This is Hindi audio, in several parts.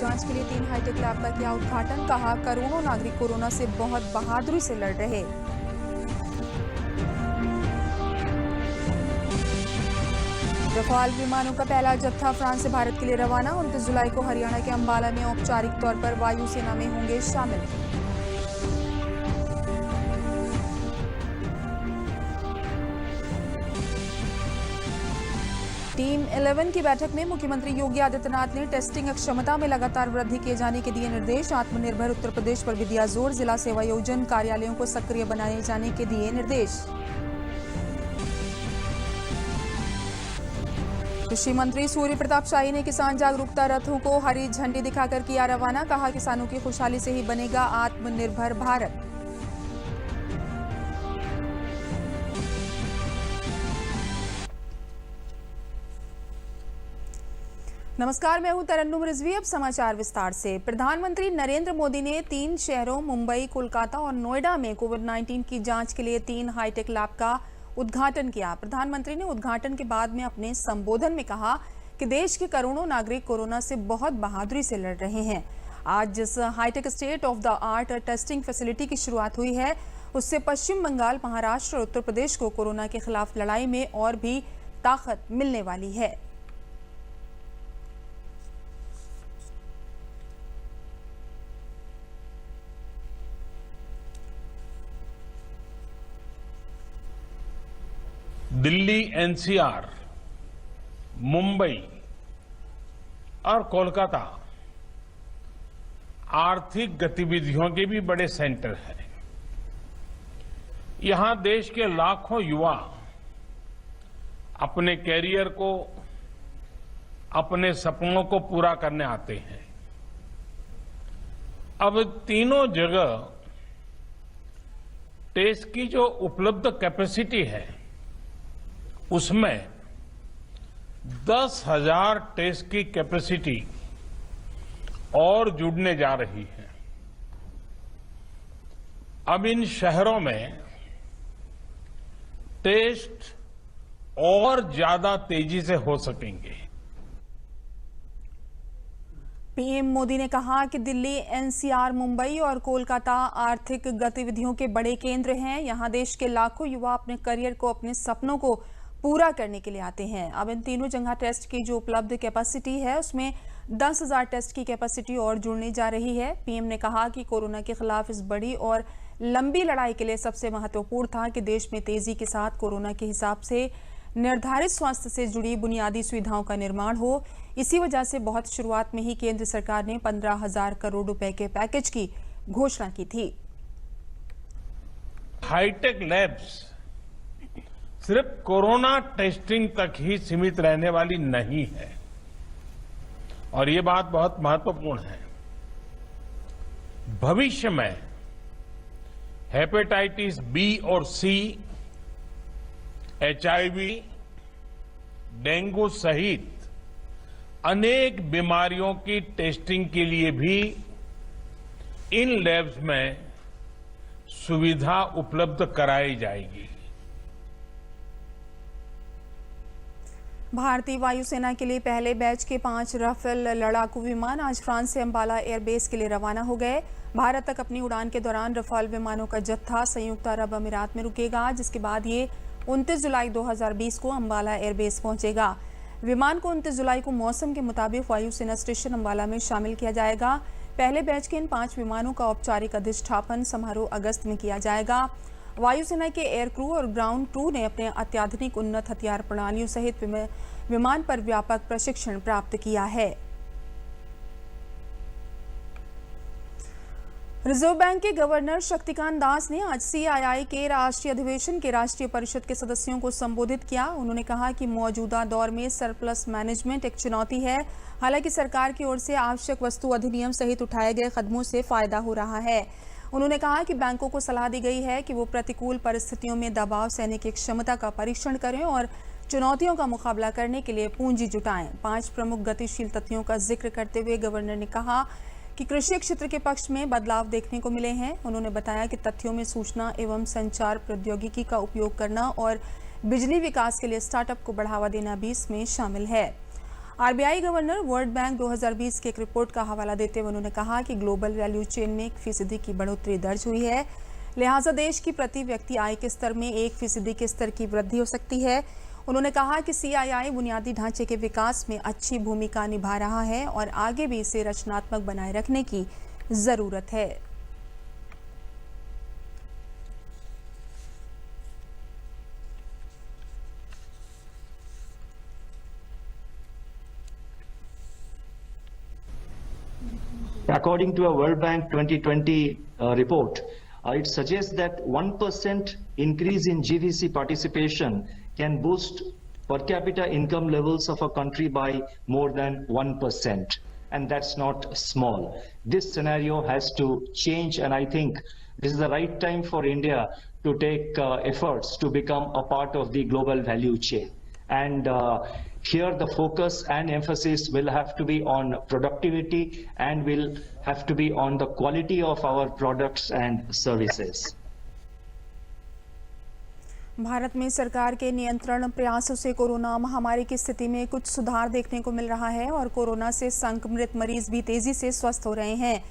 जांच के लिए 3 हाईटेक लैब का किया उद्घाटन। कहा करोड़ों नागरिक कोरोना से बहुत बहादुरी से लड़ रहे। रफाल विमानों का पहला जत्था फ्रांस से भारत के लिए रवाना। 29 जुलाई को हरियाणा के अंबाला में औपचारिक तौर पर वायुसेना में होंगे शामिल। टीम 11 की बैठक में मुख्यमंत्री योगी आदित्यनाथ ने टेस्टिंग क्षमता में लगातार वृद्धि किए जाने के दिए निर्देश। आत्मनिर्भर उत्तर प्रदेश पर भी दिया जोर। जिला सेवायोजन कार्यालयों को सक्रिय बनाए जाने के दिए निर्देश। कृषि मंत्री सूर्य प्रताप शाही ने किसान जागरूकता रथों को हरी झंडी दिखाकर किया रवाना। कहा किसानों की खुशहाली से ही बनेगा आत्मनिर्भर भारत। नमस्कार, मैं हूं तरन्नुम रिजवी। अब समाचार विस्तार से। प्रधानमंत्री नरेंद्र मोदी ने 3 शहरों मुंबई, कोलकाता और नोएडा में कोविड-19 की जांच के लिए 3 हाईटेक लैब का उद्घाटन किया। प्रधानमंत्री ने उद्घाटन के बाद में अपने संबोधन में कहा कि देश के करोड़ों नागरिक कोरोना से बहुत बहादुरी से लड़ रहे हैं। आज जिस high tech state of the art testing facility की शुरुआत हुई है, उससे पश्चिम बंगाल, महाराष्ट्र और उत्तर प्रदेश को कोरोना के खिलाफ लड़ाई में और भी ताकत मिलने वाली है। दिल्ली, एनसीआर, मुंबई और कोलकाता आर्थिक गतिविधियों के भी बड़े सेंटर हैं। यहां देश के लाखों युवा अपने कैरियर को, अपने सपनों को पूरा करने आते हैं। अब तीनों जगह टेस्ट की जो उपलब्ध कैपेसिटी है, उसमें 10,000 टेस्ट की कैपेसिटी और जुड़ने जा रही है। अब इन शहरों में टेस्ट और ज्यादा तेजी से हो सकेंगे। पीएम मोदी ने कहा कि दिल्ली, एनसीआर, मुंबई और कोलकाता आर्थिक गतिविधियों के बड़े केंद्र हैं। यहां देश के लाखों युवा अपने करियर को, अपने सपनों को पूरा करने के लिए आते हैं। अब इन तीनों जगह टेस्ट की जो उपलब्ध कैपेसिटी है, उसमें 10,000 टेस्ट की कैपेसिटी और जुड़ने जा रही है। पीएम ने कहा कि कोरोना के खिलाफ इस बड़ी और लंबी लड़ाई के लिए सबसे महत्वपूर्ण था कि देश में तेजी के साथ कोरोना के हिसाब से निर्धारित स्वास्थ्य से जुड़ी बुनियादी सुविधाओं का निर्माण हो। इसी वजह से बहुत शुरुआत में ही केंद्र सरकार ने 15,000 करोड़ रुपए के पैकेज की घोषणा की थी। हाईटेक लैब्स सिर्फ कोरोना टेस्टिंग तक ही सीमित रहने वाली नहीं है, और ये बात बहुत महत्वपूर्ण है। भविष्य में हेपेटाइटिस बी और सी, एचआईवी, डेंगू सहित अनेक बीमारियों की टेस्टिंग के लिए भी इन लैब्स में सुविधा उपलब्ध कराई जाएगी। भारतीय वायुसेना के लिए पहले बैच के 5 राफेल लड़ाकू विमान आज फ्रांस से अंबाला एयरबेस के लिए रवाना हो गए। भारत तक अपनी उड़ान के दौरान रफाल विमानों का जत्था संयुक्त अरब अमीरात में रुकेगा, जिसके बाद ये 29 जुलाई 2020 को अंबाला एयरबेस पहुंचेगा। विमान को 29 जुलाई को मौसम के मुताबिक वायुसेना स्टेशन अंबाला में शामिल किया जाएगा। पहले बैच के इन 5 विमानों का औपचारिक अधिष्ठापन समारोह अगस्त में किया जाएगा। वायुसेना के एयर क्रू और ग्राउंड क्रू ने अपने अत्याधुनिक उन्नत हथियार प्रणालियों सहित विमान पर व्यापक प्रशिक्षण प्राप्त किया है। रिजर्व बैंक के गवर्नर शक्तिकांत दास ने आज सीआईआई के राष्ट्रीय अधिवेशन के राष्ट्रीय परिषद के सदस्यों को संबोधित किया। उन्होंने कहा कि मौजूदा दौर में सरप्लस मैनेजमेंट एक चुनौती है। हालांकि सरकार की ओर से आवश्यक वस्तु अधिनियम सहित उठाए गए कदमों से फायदा हो रहा है। उन्होंने कहा कि बैंकों को सलाह दी गई है कि वो प्रतिकूल परिस्थितियों में दबाव सहने की क्षमता का परीक्षण करें और चुनौतियों का मुकाबला करने के लिए पूंजी जुटाएं। 5 प्रमुख गतिशील तथ्यों का जिक्र करते हुए गवर्नर ने कहा कि कृषि क्षेत्र के पक्ष में बदलाव देखने को मिले हैं। उन्होंने बताया कि तथ्यों में सूचना एवं संचार प्रौद्योगिकी का उपयोग करना और बिजली विकास के लिए स्टार्टअप को बढ़ावा देना भी इसमें शामिल है। आरबीआई गवर्नर वर्ल्ड बैंक 2020 की एक रिपोर्ट का हवाला देते हुए उन्होंने कहा कि ग्लोबल वैल्यू चेन में 1% की बढ़ोतरी दर्ज हुई है, लिहाजा देश की प्रति व्यक्ति आय के स्तर में 1% के स्तर की वृद्धि हो सकती है। उन्होंने कहा कि सीआईआई बुनियादी ढांचे के विकास में अच्छी भूमिका निभा रहा है और आगे भी इसे रचनात्मक बनाए रखने की जरूरत है। According to a World Bank 2020 report, it suggests that 1% increase in GVC participation can boost per capita income levels of a country by more than 1%. And that's not small. This scenario has to change, and I think this is the right time for India to take efforts to become a part of the global value chain. And here the focus and emphasis will have to be on productivity and will have to be on the quality of our products and services. Bharat में सरकार के नियंत्रण प्रयासों से कोरोना महामारी की स्थिति में कुछ सुधार देखने को मिल रहा है और कोरोना से संक्रमित मरीज भी तेजी से स्वस्थ हो रहे हैं।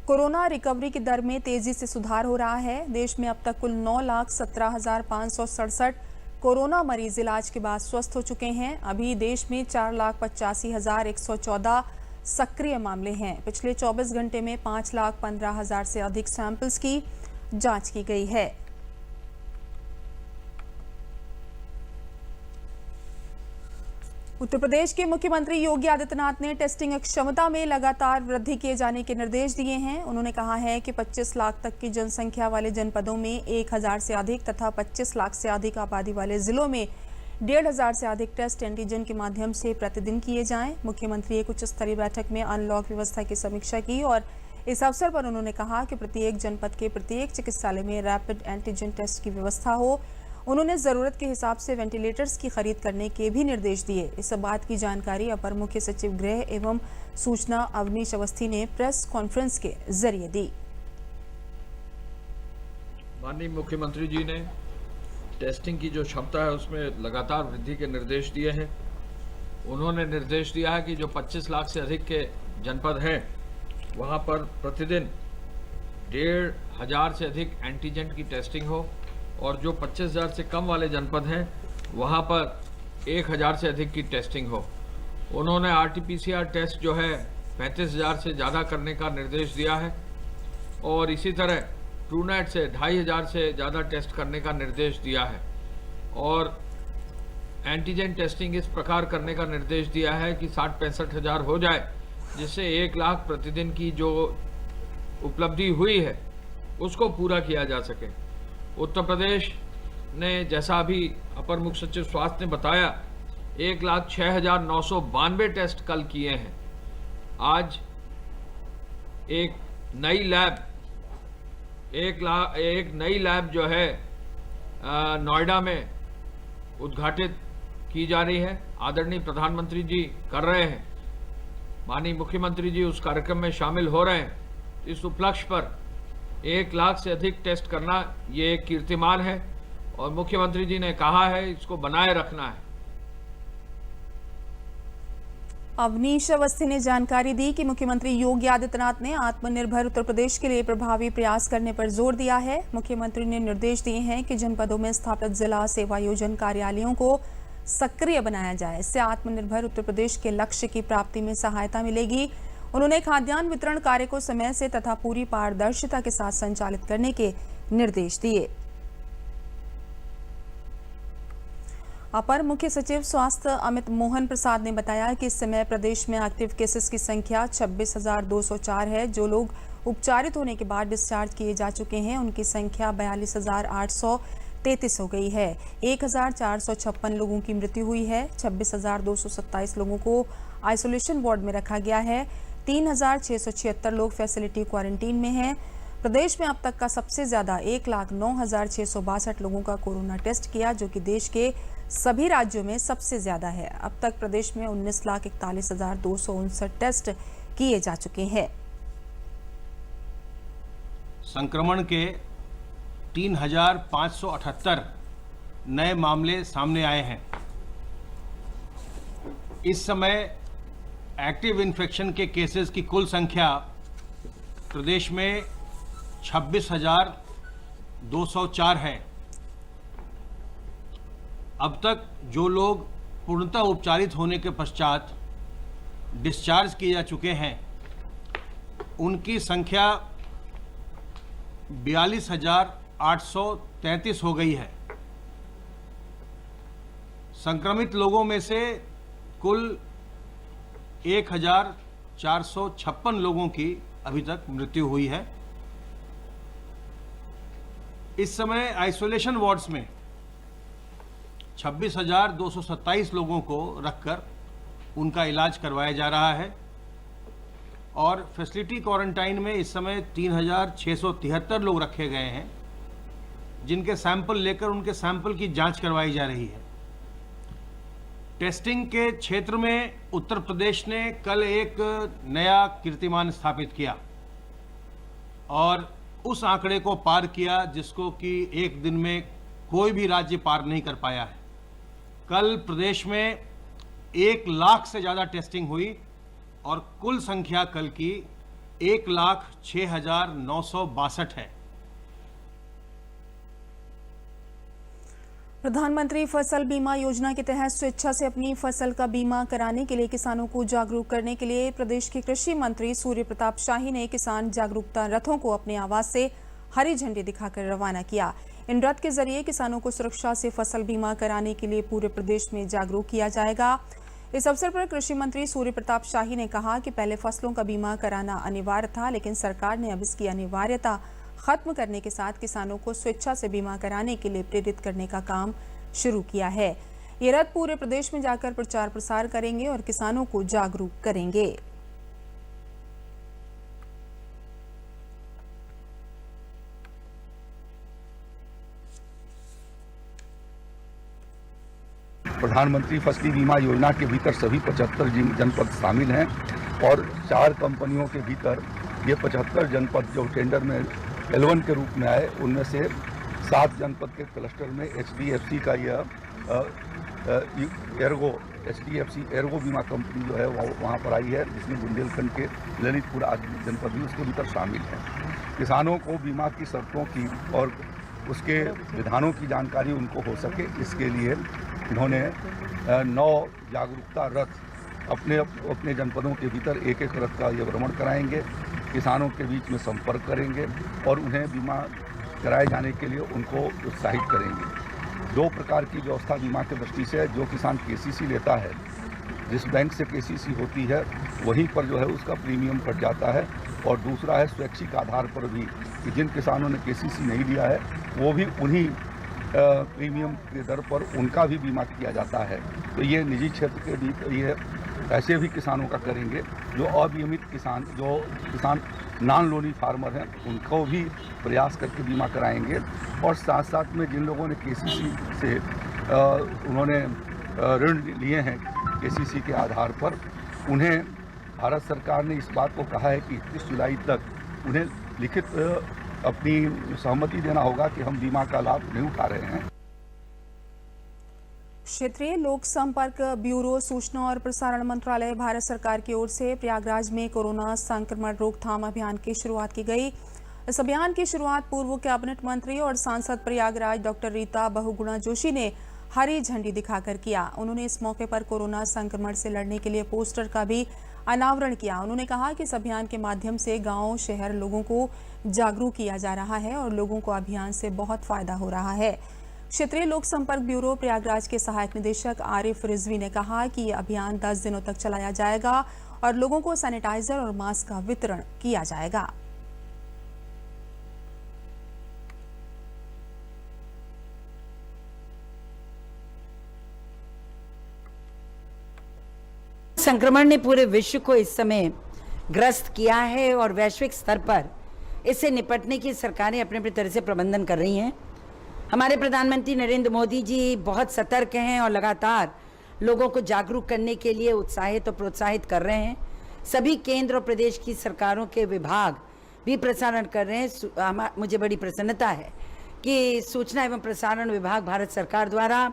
कोरोना रिकवरी की दर में तेजी से सुधार हो रहा है। देश में अब तक कुल 9,17,567 कोरोना मरीज इलाज के बाद स्वस्थ हो चुके हैं। अभी देश में 4,85,114 सक्रिय मामले हैं। पिछले 24 घंटे में 5,15,000 से अधिक सैंपल्स की जांच की गई है। उत्तर प्रदेश के मुख्यमंत्री योगी आदित्यनाथ ने टेस्टिंग क्षमता में लगातार वृद्धि किए जाने के निर्देश दिए हैं। उन्होंने कहा है कि 25 लाख तक की जनसंख्या वाले जनपदों में 1,000 से अधिक तथा 25 लाख से अधिक आबादी वाले जिलों में 1,500 से अधिक टेस्ट एंटीजन के माध्यम से प्रतिदिन किए जाएं। मुख्यमंत्री एक उच्च स्तरीय बैठक में अनलॉक व्यवस्था की समीक्षा की और इस अवसर पर उन्होंने कहा कि प्रत्येक जनपद के प्रत्येक चिकित्सालय में रैपिड एंटीजन टेस्ट की व्यवस्था हो। उन्होंने जरूरत के हिसाब से वेंटिलेटर्स की खरीद करने के भी निर्देश दिए। इस बात की जानकारी अपर मुख्य सचिव गृह एवं सूचना अवनीश अवस्थी ने प्रेस कॉन्फ्रेंस के जरिए दी। माननीय मुख्यमंत्री जी ने टेस्टिंग की जो क्षमता है उसमें लगातार वृद्धि के निर्देश दिए हैं। उन्होंने निर्देश दिया है कि जो 25 लाख से अधिक के जनपद हैं वहां पर प्रतिदिन 1,500 से अधिक एंटीजन की टेस्टिंग हो और जो 25,000 से कम वाले जनपद हैं वहां पर 1,000 से अधिक की टेस्टिंग हो। उन्होंने RT-PCR टेस्ट जो है 35,000 से ज़्यादा करने का निर्देश दिया है और इसी तरह ट्रूनेट से 2,500 से ज़्यादा टेस्ट करने का निर्देश दिया है और एंटीजन टेस्टिंग इस प्रकार करने का निर्देश दिया है कि 60-65 हज़ार हो जाए, जिससे 1 लाख प्रतिदिन की जो उपलब्धि हुई है उसको पूरा किया जा सके। उत्तर प्रदेश ने जैसा अभी अपर मुख्य सचिव स्वास्थ्य ने बताया 1,06,992 टेस्ट कल किए हैं। आज एक नई लैब जो है नोएडा में उद्घाटित की जा रही है। आदरणीय प्रधानमंत्री जी कर रहे हैं, माननीय मुख्यमंत्री जी उस कार्यक्रम में शामिल हो रहे हैं। इस उपलक्ष्य पर 1 लाख से अधिक टेस्ट करना ये एक कीर्तिमान है और मुख्यमंत्री जी ने कहा है इसको बनाए रखना है। अवनीश अवस्थी ने जानकारी दी कि मुख्यमंत्री योगी आदित्यनाथ ने आत्मनिर्भर उत्तर प्रदेश के लिए प्रभावी प्रयास करने पर जोर दिया है। मुख्यमंत्री ने निर्देश दिए हैं कि जनपदों में स्थापित जिला सेवा योजन कार्यालयों को सक्रिय बनाया जाए। इससे आत्मनिर्भर उत्तर प्रदेश के लक्ष्य की प्राप्ति में सहायता मिलेगी। उन्होंने खाद्यान्न वितरण कार्य को समय से तथा पूरी पारदर्शिता के साथ संचालित करने के निर्देश दिए। अपर मुख्य सचिव स्वास्थ्य अमित मोहन प्रसाद ने बताया कि इस समय प्रदेश में एक्टिव केसेस की संख्या 26,204 है। जो लोग उपचारित होने के बाद डिस्चार्ज किए जा चुके हैं उनकी संख्या 42,833 हो गई है। 1,456 लोगों की मृत्यु हुई है। 26,227 लोगों को आइसोलेशन वार्ड में रखा गया है। 3,676 लोग फैसिलिटी क्वारंटीन में हैं। प्रदेश में अब तक का सबसे ज्यादा 1,09,662 लोगों का कोरोना टेस्ट किया, जो कि देश के सभी राज्यों में सबसे ज्यादा है। अब तक प्रदेश में 19,41,259 टेस्ट किए जा चुके हैं। संक्रमण के 3,578 नए मामले सामने आए हैं। इस समय एक्टिव इन्फेक्शन के केसेस की कुल संख्या प्रदेश में 26,204 है। अब तक जो लोग पूर्णतः उपचारित होने के पश्चात डिस्चार्ज किए जा चुके हैं उनकी संख्या 42,833 हो गई है। संक्रमित लोगों में से कुल 1,456 लोगों की अभी तक मृत्यु हुई है। इस समय आइसोलेशन वार्ड्स में 26,227 लोगों को रखकर उनका इलाज करवाया जा रहा है और फैसिलिटी क्वारंटाइन में इस समय 3,673 लोग रखे गए हैं, जिनके सैंपल लेकर उनके सैंपल की जांच करवाई जा रही है। टेस्टिंग के क्षेत्र में उत्तर प्रदेश ने कल एक नया कीर्तिमान स्थापित किया और उस आंकड़े को पार किया जिसको कि एक दिन में कोई भी राज्य पार नहीं कर पाया है। कल प्रदेश में 1 लाख से ज़्यादा टेस्टिंग हुई और कुल संख्या कल की 1,06,962 है। प्रधानमंत्री फसल बीमा योजना के तहत स्वेच्छा से अपनी फसल का बीमा कराने के लिए किसानों को जागरूक करने के लिए प्रदेश के कृषि मंत्री सूर्य प्रताप शाही ने किसान जागरूकता रथों को अपने आवास से हरी झंडी दिखाकर रवाना किया। इन रथ के जरिए किसानों को सुरक्षा से फसल बीमा कराने के लिए पूरे प्रदेश में जागरूक किया जाएगा। इस अवसर पर कृषि मंत्री सूर्य प्रताप शाही ने कहा कि पहले फसलों का बीमा कराना अनिवार्य था, लेकिन सरकार ने अब इसकी अनिवार्यता खत्म करने के साथ किसानों को स्वेच्छा से बीमा कराने के लिए प्रेरित करने का काम शुरू किया है। ये रथ पूरे प्रदेश में जाकर प्रचार प्रसार करेंगे और किसानों को जागरूक करेंगे। प्रधानमंत्री फसल बीमा योजना के भीतर सभी 75 जनपद शामिल हैं और 4 कंपनियों के भीतर ये 75 जनपद जो टेंडर में L1 के रूप में आए, उनमें से 7 जनपद के क्लस्टर में HDFC का यह HDFC एर्गो बीमा कंपनी जो है वहाँ पर आई है, जिसमें बुंदेलखंड के ललितपुर आदि जनपद भी उसके भीतर शामिल है। किसानों को बीमा की शर्तों की और उसके विधानों की जानकारी उनको हो सके, इसके लिए इन्होंने 9 जागरूकता रथ अपने जनपदों के भीतर एक रथ का ये भ्रमण कराएंगे, किसानों के बीच में संपर्क करेंगे और उन्हें बीमा कराए जाने के लिए उनको उत्साहित करेंगे। 2 प्रकार की व्यवस्था बीमा की दृष्टि से है। जो किसान KCC लेता है, जिस बैंक से KCC होती है वहीं पर जो है उसका प्रीमियम कट जाता है, और दूसरा है स्वैच्छिक आधार पर भी कि जिन किसानों ने KCC नहीं लिया है वो भी उन्हीं प्रीमियम के दर पर उनका भी बीमा किया जाता है। तो ये निजी क्षेत्र के भी ये ऐसे भी किसानों का करेंगे जो अनियमित किसान नॉन लोनी फार्मर हैं, उनको भी प्रयास करके बीमा कराएंगे। और साथ साथ में जिन लोगों ने KCC से उन्होंने ऋण लिए हैं KCC के आधार पर, उन्हें भारत सरकार ने इस बात को कहा है कि 31 जुलाई तक उन्हें लिखित अपनी सहमति देना होगा कि हम बीमा का लाभ नहीं उठा रहे हैं। क्षेत्रीय लोक संपर्क ब्यूरो, सूचना और प्रसारण मंत्रालय, भारत सरकार की ओर से प्रयागराज में कोरोना संक्रमण रोकथाम अभियान की शुरुआत की गई। इस अभियान की शुरुआत पूर्व कैबिनेट मंत्री और सांसद प्रयागराज डॉक्टर रीता बहुगुणा जोशी ने हरी झंडी दिखाकर किया। उन्होंने इस मौके पर कोरोना संक्रमण से लड़ने के लिए पोस्टर का भी अनावरण किया। उन्होंने कहा कि इस अभियान के माध्यम से गांव शहर लोगों को जागरूक किया जा रहा है और लोगों को अभियान से बहुत फायदा हो रहा है। क्षेत्रीय लोक संपर्क ब्यूरो प्रयागराज के सहायक निदेशक आरिफ रिजवी ने कहा कि ये अभियान 10 दिनों तक चलाया जाएगा और लोगों को सैनिटाइजर और मास्क का वितरण किया जाएगा। संक्रमण ने पूरे विश्व को इस समय ग्रस्त किया है और वैश्विक स्तर पर इससे निपटने की सरकारें अपने अपने तरह से प्रबंधन कर रही हैं। हमारे प्रधानमंत्री नरेंद्र मोदी जी बहुत सतर्क हैं और लगातार लोगों को जागरूक करने के लिए उत्साहित और प्रोत्साहित कर रहे हैं। सभी केंद्र और प्रदेश की सरकारों के विभाग भी प्रसारण कर रहे हैं। मुझे बड़ी प्रसन्नता है कि सूचना एवं प्रसारण विभाग भारत सरकार द्वारा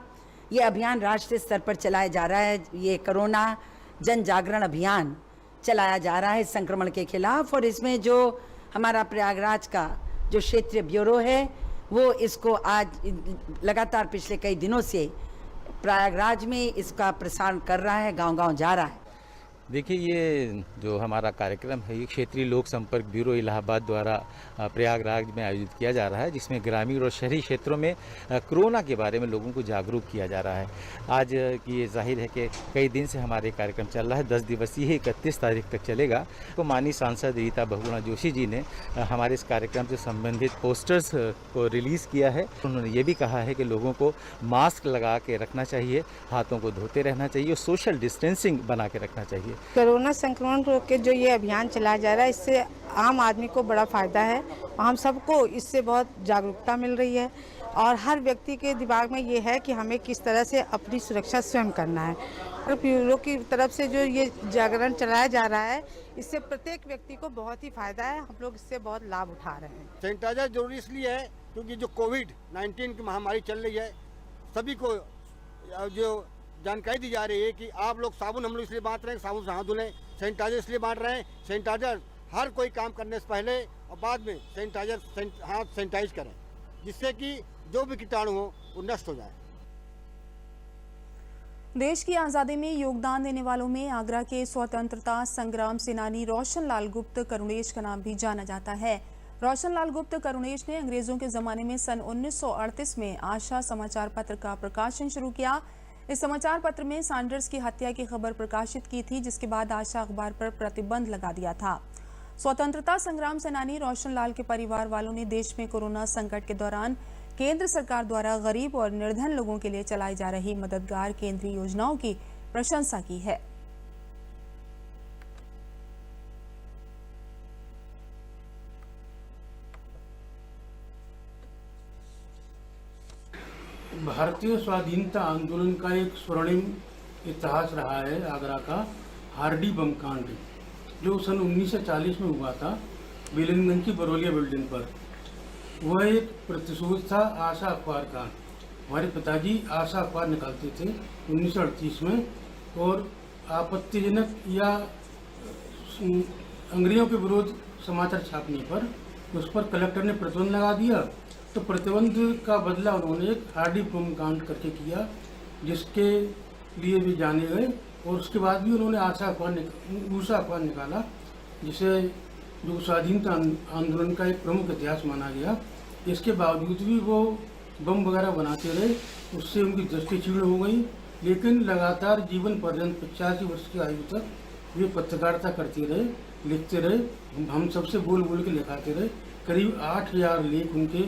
ये अभियान राष्ट्रीय स्तर पर चलाया जा रहा है। ये कोरोना जन जागरण अभियान चलाया जा रहा है इस संक्रमण के खिलाफ। और इसमें जो हमारा प्रयागराज का जो क्षेत्रीय ब्यूरो है वो इसको आज लगातार पिछले कई दिनों से प्रयागराज में इसका प्रसारण कर रहा है, गांव-गांव जा रहा है। देखिए, ये जो हमारा कार्यक्रम है ये क्षेत्रीय लोक संपर्क ब्यूरो इलाहाबाद द्वारा प्रयागराज में आयोजित किया जा रहा है, जिसमें ग्रामीण और शहरी क्षेत्रों में कोरोना के बारे में लोगों को जागरूक किया जा रहा है। आज की ये जाहिर है कि कई दिन से हमारे कार्यक्रम चल रहा है, 10 दिवसीय 31 तारीख तक चलेगा। तो माननीय सांसद रीता बहुगुणा जोशी जी ने हमारे इस कार्यक्रम से संबंधित पोस्टर्स को रिलीज़ किया है। उन्होंने ये भी कहा है कि लोगों को मास्क लगा के रखना चाहिए, हाथों को धोते रहना चाहिए और सोशल डिस्टेंसिंग बना के रखना चाहिए। कोरोना संक्रमण के जो ये अभियान चलाया जा रहा है इससे आम आदमी को बड़ा फायदा है। हम सबको इससे बहुत जागरूकता मिल रही है और हर व्यक्ति के दिमाग में ये है कि हमें किस तरह से अपनी सुरक्षा स्वयं करना है। और ब्यूरो की तरफ से जो ये जागरण चलाया जा रहा है इससे प्रत्येक व्यक्ति को बहुत ही फायदा है। हम लोग इससे बहुत लाभ उठा रहे हैं। सैनिटाइजर जरूरी इसलिए है क्योंकि जो कोविड-19 की महामारी चल रही है, सभी को जो जानकारी दी जा रही है कि आप लोग साबुन हम लोग इसलिए बांट रहे हैं, साबुन से हाथ धुलें, सैनिटाइजर इसलिए बांट रहे हैं, सैनिटाइजर हर कोई काम करने से पहले और बाद में हाथ सैनिटाइज करें, जिससे कि जो भी कीटाणु हो वो नष्ट हो जाए। देश की आज़ादी में योगदान देने वालों में आगरा के स्वतंत्रता संग्राम सेनानी रोशन लाल गुप्त करुणेश का नाम भी जाना जाता है। रोशन लाल गुप्त करुणेश ने अंग्रेजों के ज़माने में सन 1938 में आशा समाचार पत्र का प्रकाशन शुरू किया। इस समाचार पत्र में सैंडर्स की हत्या की खबर प्रकाशित की थी, जिसके बाद आशा अखबार पर प्रतिबंध लगा दिया था। स्वतंत्रता संग्राम सेनानी रोशन लाल के परिवार वालों ने देश में कोरोना संकट के दौरान केंद्र सरकार द्वारा गरीब और निर्धन लोगों के लिए चलाई जा रही मददगार केंद्रीय योजनाओं की प्रशंसा की है। भारतीय स्वाधीनता आंदोलन का एक स्वर्णिम इतिहास रहा है आगरा का हार्डी बम कांड, जो सन 1940 में हुआ था बेलनगंज की बरौलिया बिल्डिंग पर। वह एक प्रतिशोध था आशा अखबार का। हमारे पिताजी आशा अखबार निकालते थे 1938 में, और आपत्तिजनक या अंग्रेजों के विरोध समाचार छापने पर उस पर कलेक्टर ने प्रतिबंध लगा दिया। तो प्रतिबंध का बदला उन्होंने एक हार्डी बम कांड करके किया, जिसके लिए भी जाने गए। और उसके बाद भी उन्होंने आशा अखबार निकाला, जिसे जो स्वाधीनता आंदोलन का एक प्रमुख इतिहास माना गया। इसके बावजूद भी वो बम वगैरह बनाते रहे, उससे उनकी दृष्टि क्षीण हो गई, लेकिन लगातार जीवन पर्यंत 85 वर्ष की आयु तक वे पत्रकारिता करते रहे, लिखते रहे। हम सबसे बोल बोल के लिखाते रहे। करीब 8000 लेख उनके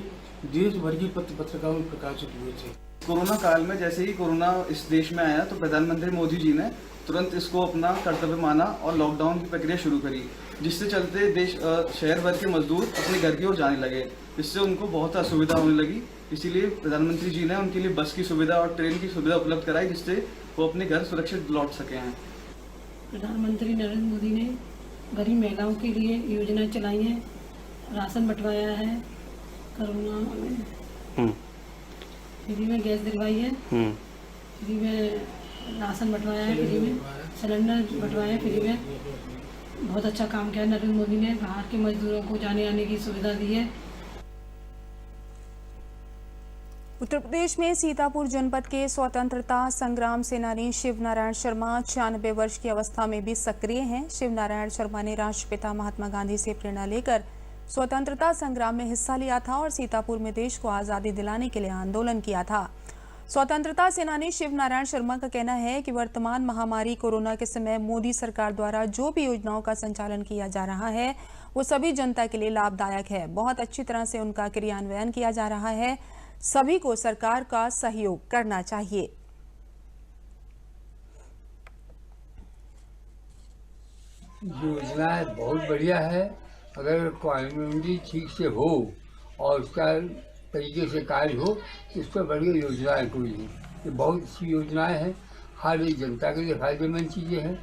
देश भर की पत्र पत्रिकाओं में प्रकाशित हुए थे। कोरोना काल में जैसे ही कोरोना इस देश में आया तो प्रधानमंत्री मोदी जी ने तुरंत इसको अपना कर्तव्य माना और लॉकडाउन की प्रक्रिया शुरू करी, जिससे चलते देश शहर भर के मजदूर अपने घर की ओर जाने लगे, जिससे उनको बहुत असुविधा होने लगी। इसीलिए प्रधानमंत्री जी ने उनके लिए बस की सुविधा और ट्रेन की सुविधा उपलब्ध कराई, जिससे वो अपने घर सुरक्षित लौट सके हैं। प्रधानमंत्री नरेंद्र मोदी ने गरीब महिलाओं के लिए योजनाएं चलाई हैं, राशन बंटवाया है, कोरोना में फ्री में गैस दिलवाई है, फ्री में राशन बंटवाया है, फ्री में सिलेंडर बंटवाया है, फ्री में। बहुत अच्छा काम किया नरेंद्र मोदी ने। बाहर के मजदूरों को जाने आने की सुविधा दी है। उत्तर प्रदेश में सीतापुर जनपद के स्वतंत्रता संग्राम सेनानी शिव नारायण शर्मा 96 वर्ष की अवस्था में भी सक्रिय हैं। शिव नारायण शर्मा ने राष्ट्रपिता महात्मा गांधी से प्रेरणा लेकर स्वतंत्रता संग्राम में हिस्सा लिया था और सीतापुर में देश को आज़ादी दिलाने के लिए आंदोलन किया था। स्वतंत्रता सेनानी शिव नारायण शर्मा का कहना है कि वर्तमान महामारी कोरोना के समय मोदी सरकार द्वारा जो भी योजनाओं का संचालन किया जा रहा है वो सभी जनता के लिए लाभदायक है। बहुत अच्छी तरह से उनका क्रियान्वयन किया जा रहा है। सभी को सरकार का सहयोग करना चाहिए। योजना बहुत बढ़िया है। अगर कम्युनिटी ठीक से हो और उसका तरीके से कार्य हो तो उस पर बढ़िया योजनाएँ कोई नहीं। ये बहुत अच्छी योजनाएं हैं, हर एक जनता के लिए फायदेमंद चीज़ें हैं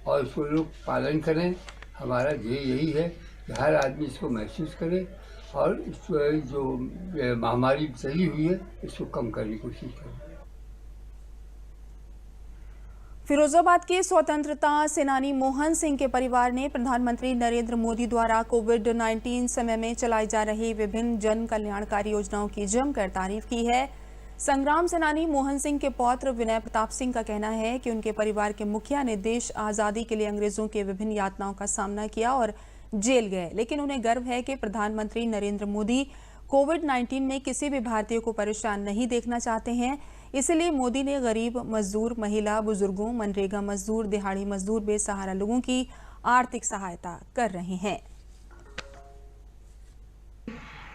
और इसको लोग पालन करें। हमारा ध्येय यही है कि हर आदमी इसको महसूस करे और इस जो महामारी चली हुई है इसको कम करने की कोशिश करें। फिरोजाबाद के स्वतंत्रता सेनानी मोहन सिंह के परिवार ने प्रधानमंत्री नरेंद्र मोदी द्वारा कोविड-19 समय में चलाई जा रही विभिन्न जन कल्याणकारी योजनाओं की जमकर तारीफ की है। संग्राम सेनानी मोहन सिंह के पौत्र विनय प्रताप सिंह का कहना है कि उनके परिवार के मुखिया ने देश आजादी के लिए अंग्रेजों के विभिन्न यातनाओं का सामना किया और जेल गए, लेकिन उन्हें गर्व है कि प्रधानमंत्री नरेंद्र मोदी कोविड-19 में किसी भी भारतीय को परेशान नहीं देखना चाहते हैं। इसलिए मोदी ने गरीब, मजदूर, महिला, बुजुर्गों, मनरेगा मजदूर, दिहाड़ी मजदूर, बेसहारा लोगों की आर्थिक सहायता कर रहे हैं।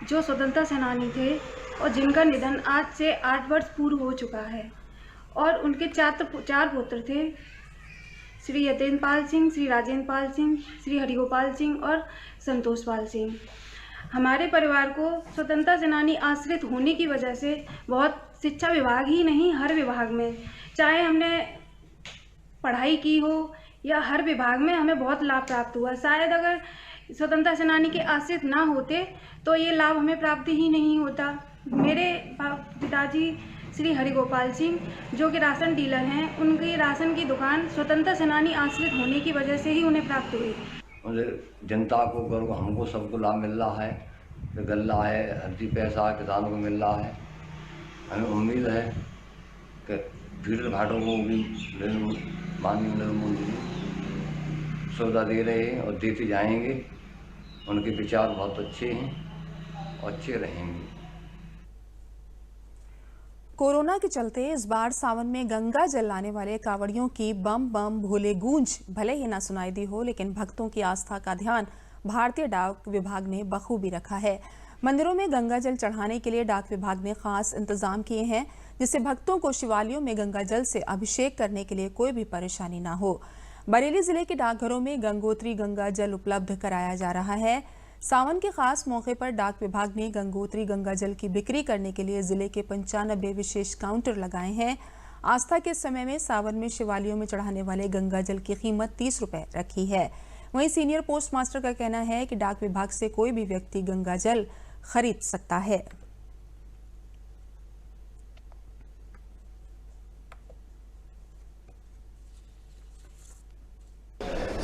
जो स्वतंत्रता सेनानी थे और जिनका निधन आज से 8 वर्ष पूर्व हो चुका है, और उनके चार पुत्र थे, श्री यतेंद्र पाल सिंह, श्री राजेंद्र पाल सिंह, श्री हरिगोपाल सिंह और संतोष पाल सिंह। हमारे परिवार को स्वतंत्रता सेनानी आश्रित होने की वजह से बहुत, शिक्षा विभाग ही नहीं हर विभाग में, चाहे हमने पढ़ाई की हो या हर विभाग में, हमें बहुत लाभ प्राप्त हुआ। शायद अगर स्वतंत्रता सेनानी के आश्रित ना होते तो ये लाभ हमें प्राप्त ही नहीं होता। मेरे पिताजी श्री हरिगोपाल सिंह जो कि राशन डीलर हैं, उनकी राशन की दुकान स्वतंत्रता सेनानी आश्रित होने की वजह से ही उन्हें प्राप्त हुई। जनता को, गर्व, हमको सबको लाभ मिल रहा है। गल्ला है, हल्दी पैसा किसानों को मिल रहा है। हमें उम्मीद है कि भीड़ घाटों को भी माननीय नरेंद्र मोदी जी सुविधा दे रहे हैं और देते जाएंगे। उनके विचार बहुत अच्छे हैं और अच्छे रहेंगे। कोरोना के चलते इस बार सावन में गंगा जल लाने वाले कांवड़ियों की बम बम भोले गूंज भले ही ना सुनाई दी हो, लेकिन भक्तों की आस्था का ध्यान भारतीय डाक विभाग ने बखूबी रखा है। मंदिरों में गंगा जल चढ़ाने के लिए डाक विभाग ने खास इंतजाम किए हैं, जिससे भक्तों को शिवालयों में गंगा जल से अभिषेक करने के लिए कोई भी परेशानी ना हो। बरेली जिले के डाकघरों में गंगोत्री गंगा जल उपलब्ध कराया जा रहा है। सावन के खास मौके पर डाक विभाग ने गंगोत्री गंगा जल की बिक्री करने के लिए जिले के 95 विशेष काउंटर लगाए हैं। आस्था के समय में सावन में शिवालयों में चढ़ाने वाले गंगा जल की कीमत 30 रुपए रखी है। वहीं सीनियर पोस्ट मास्टर का कहना है कि डाक विभाग से कोई भी व्यक्ति गंगा जल खरीद सकता है।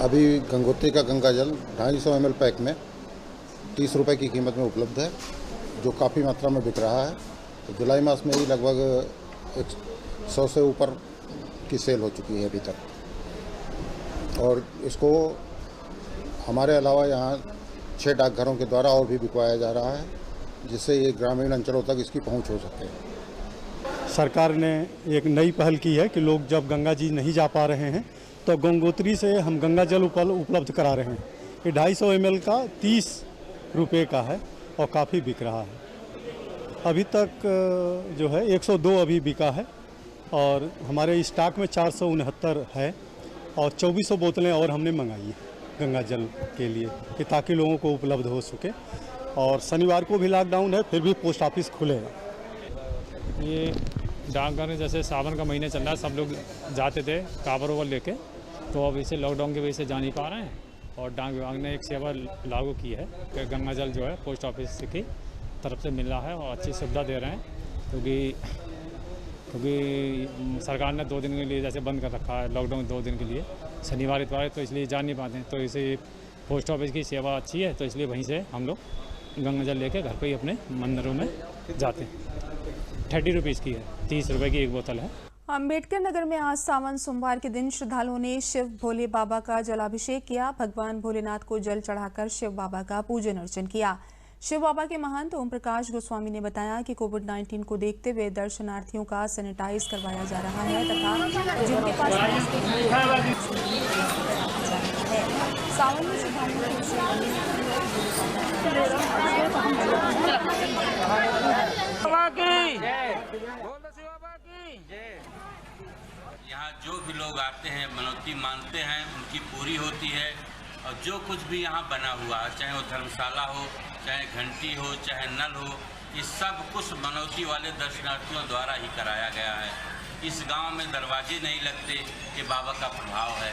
अभी गंगोत्री का गंगा जल 250 ml पैक में 30 रुपए की कीमत में उपलब्ध है, जो काफ़ी मात्रा में बिक रहा है। तो जुलाई मास में ही लगभग 100 से ऊपर की सेल हो चुकी है अभी तक, और इसको हमारे अलावा यहाँ 6 डाकघरों के द्वारा और भी बिकवाया जा रहा है, जिससे ये ग्रामीण अंचलों तक इसकी पहुँच हो सके। सरकार ने एक नई पहल की है कि लोग जब गंगा जी नहीं जा पा रहे हैं तो गंगोत्री से हम गंगा जल उपलब्ध करा रहे हैं। ये 250 ml का 30 रुपये का है और काफ़ी बिक रहा है। अभी तक जो है 102 अभी बिका है और हमारे स्टॉक में 469 है और 2400 बोतलें और हमने मंगाई है गंगा जल के लिए, कि ताकि लोगों को उपलब्ध हो सके। और शनिवार को भी लॉकडाउन है, फिर भी पोस्ट ऑफिस खुलेगा। ये डाकघर जैसे सावन का महीना चल रहा है, सब लोग जाते थे कांवर ओवर लेके, तो अब इसे लॉकडाउन की वजह से जा नहीं पा रहे हैं। और डाक विभाग ने एक सेवा लागू की है कि गंगा जल जो है पोस्ट ऑफिस की तरफ से मिल रहा है और अच्छी सुविधा दे रहे हैं, क्योंकि सरकार ने 2 दिन के लिए जैसे बंद कर रखा है लॉकडाउन 2 दिन के लिए, शनिवार इतवार, तो इसलिए जा नहीं पाते हैं। तो इसे पोस्ट ऑफिस की सेवा अच्छी है, तो इसलिए वहीं से हम लोग गंगा जल लेके घर पे ही अपने मंदिरों में जाते हैं। 30 रुपीज़ की है, 30 रुपये की एक बोतल है। अम्बेडकर नगर में आज सावन सोमवार के दिन श्रद्धालुओं ने शिव भोले बाबा का जलाभिषेक किया। भगवान भोलेनाथ को जल चढ़ाकर शिव बाबा का पूजन अर्चन किया। शिव बाबा के महंत ओम प्रकाश गोस्वामी ने बताया कि कोविड-19 को देखते हुए दर्शनार्थियों का सैनिटाइज करवाया जा रहा है तथा जिनके पास सावन में यहाँ जो भी लोग आते हैं मनौती मानते हैं, उनकी पूरी होती है। और जो कुछ भी यहाँ बना हुआ है, चाहे वो धर्मशाला हो, चाहे घंटी हो, चाहे नल हो, ये सब कुछ मनौती वाले दर्शनार्थियों द्वारा ही कराया गया है। इस गांव में दरवाजे नहीं लगते, ये बाबा का प्रभाव है।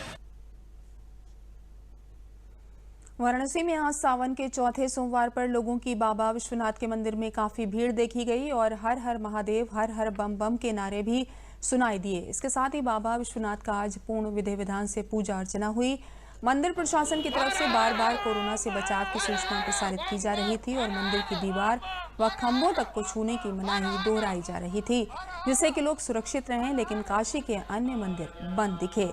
वाराणसी में आज सावन के चौथे सोमवार पर लोगों की बाबा विश्वनाथ के मंदिर में काफी भीड़ देखी गई और हर हर महादेव, हर हर बम बम के नारे भी सुनाई दिए। इसके साथ ही बाबा विश्वनाथ का आज पूर्ण विधि विधान से पूजा अर्चना हुई। मंदिर प्रशासन की तरफ से बार बार कोरोना से बचाव की सूचना प्रसारित की जा रही थी और मंदिर की दीवार व खंभों तक को छूने की मनाही दोहराई जा रही थी, जिससे कि लोग सुरक्षित रहें। लेकिन काशी के अन्य मंदिर बंद दिखे।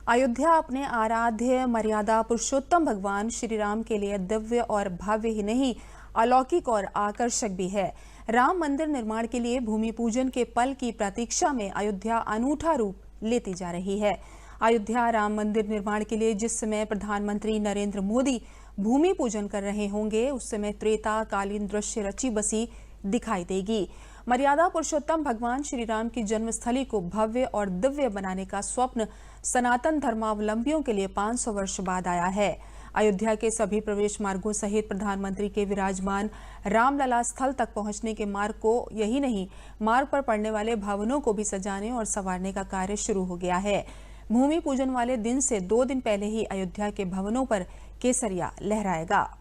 अयोध्या अपने आराध्य मर्यादा पुरुषोत्तम भगवान श्री राम के लिए दिव्य और भव्य ही नहीं, अलौकिक और आकर्षक भी है। राम मंदिर निर्माण के लिए भूमि पूजन के पल की प्रतीक्षा में अयोध्या अनूठा रूप लेती जा रही है। अयोध्या राम मंदिर निर्माण के लिए जिस समय प्रधानमंत्री नरेंद्र मोदी भूमि पूजन कर रहे होंगे, उस समय त्रेता कालीन दृश्य रची बसी दिखाई देगी। मर्यादा पुरुषोत्तम भगवान श्री राम की जन्मस्थली को भव्य और दिव्य बनाने का स्वप्न सनातन धर्मावलंबियों के लिए 500 वर्ष बाद आया है। अयोध्या के सभी प्रवेश मार्गों सहित प्रधानमंत्री के विराजमान रामलला स्थल तक पहुंचने के मार्ग को यही नहीं, मार्ग पर पड़ने वाले भवनों को भी सजाने और संवारने का कार्य शुरू हो गया है। भूमि पूजन वाले दिन से 2 दिन पहले ही अयोध्या के भवनों पर केसरिया लहराएगा।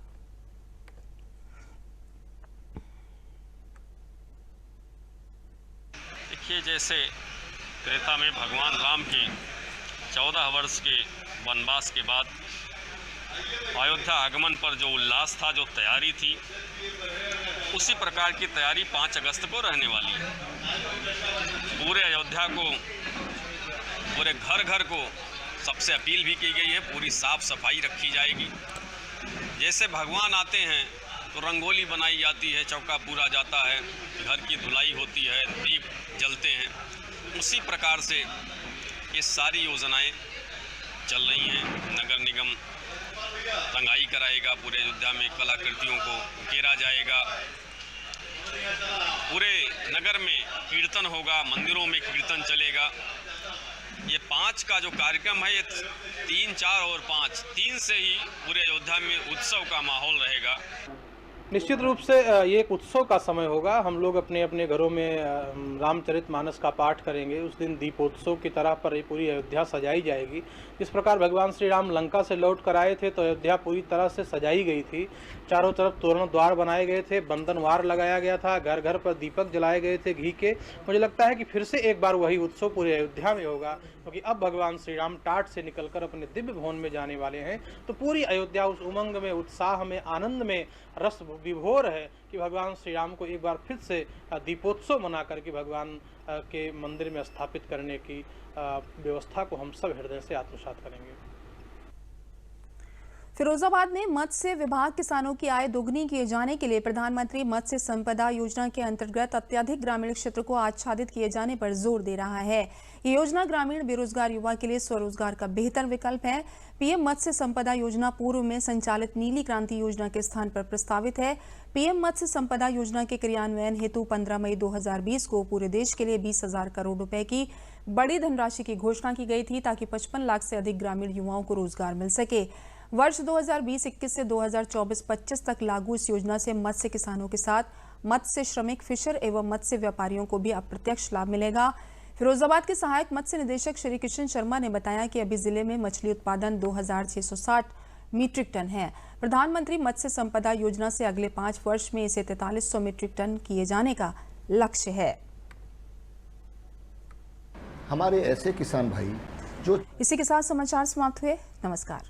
जैसे त्रेता में भगवान राम के 14 वर्ष के वनवास के बाद अयोध्या आगमन पर जो उल्लास था, जो तैयारी थी, उसी प्रकार की तैयारी 5 अगस्त को रहने वाली है। पूरे अयोध्या को, पूरे घर घर को सबसे अपील भी की गई है, पूरी साफ सफाई रखी जाएगी। जैसे भगवान आते हैं तो रंगोली बनाई जाती है, चौका पूरा जाता है, घर की धुलाई होती है, दीप जलते हैं, उसी प्रकार से ये सारी योजनाएं चल रही हैं। नगर निगम रंगाई कराएगा, पूरे अयोध्या में कलाकृतियों को उकेरा जाएगा। पूरे नगर में कीर्तन होगा, मंदिरों में कीर्तन चलेगा। ये 5 का जो कार्यक्रम है, ये 3, 4 और 5, 3 से ही पूरे अयोध्या में उत्सव का माहौल रहेगा। निश्चित रूप से ये एक उत्सव का समय होगा। हम लोग अपने अपने घरों में रामचरितमानस का पाठ करेंगे। उस दिन दीपोत्सव की तरह पर पूरी अयोध्या सजाई जाएगी। जिस प्रकार भगवान श्री राम लंका से लौट कर आए थे तो अयोध्या पूरी तरह से सजाई गई थी। चारों तरफ तोरण द्वार बनाए गए थे, बंधनवार लगाया गया था, घर घर पर दीपक जलाए गए थे घी के। मुझे लगता है कि फिर से एक बार वही उत्सव पूरे अयोध्या में होगा, क्योंकि अब भगवान श्री राम टाट से निकलकर अपने दिव्य भवन में जाने वाले हैं। तो पूरी अयोध्या उस उमंग में, उत्साह में, आनंद में रस विभोर है कि भगवान श्री राम को एक बार फिर से दीपोत्सव मना करके भगवान के मंदिर में स्थापित करने की व्यवस्था को हम सब हृदय से आत्मसात करेंगे। फिरोजाबाद में मत्स्य विभाग किसानों की आय दोगुनी किए जाने के लिए प्रधानमंत्री मत्स्य संपदा योजना के अंतर्गत अत्यधिक ग्रामीण क्षेत्र को आच्छादित किए जाने पर जोर दे रहा है। ये योजना ग्रामीण बेरोजगार युवा के लिए स्वरोजगार का बेहतर विकल्प है। पीएम मत्स्य संपदा योजना पूर्व में संचालित नीली क्रांति योजना के स्थान पर प्रस्तावित है। पीएम मत्स्य संपदा योजना के क्रियान्वयन हेतु 15 मई 2020 को पूरे देश के लिए 20,000 करोड़ रुपए की बड़ी धनराशि की घोषणा की गई थी, ताकि 55 लाख से अधिक ग्रामीण युवाओं को रोजगार मिल सके। वर्ष 2020-21 से 2024-25 तक लागू इस योजना से मत्स्य किसानों के साथ मत्स्य श्रमिक, फिशर एवं मत्स्य व्यापारियों को भी अप्रत्यक्ष लाभ मिलेगा। फिरोजाबाद के सहायक मत्स्य निदेशक श्री किशन शर्मा ने बताया कि अभी जिले में मछली उत्पादन 2,660 मीट्रिक टन है। प्रधानमंत्री मत्स्य संपदा योजना से अगले 5 वर्ष में इसे 4300 मीट्रिक टन किए जाने का लक्ष्य है। हमारे ऐसे किसान भाई जो इसी के साथ समाचार समाप्त हुए। नमस्कार।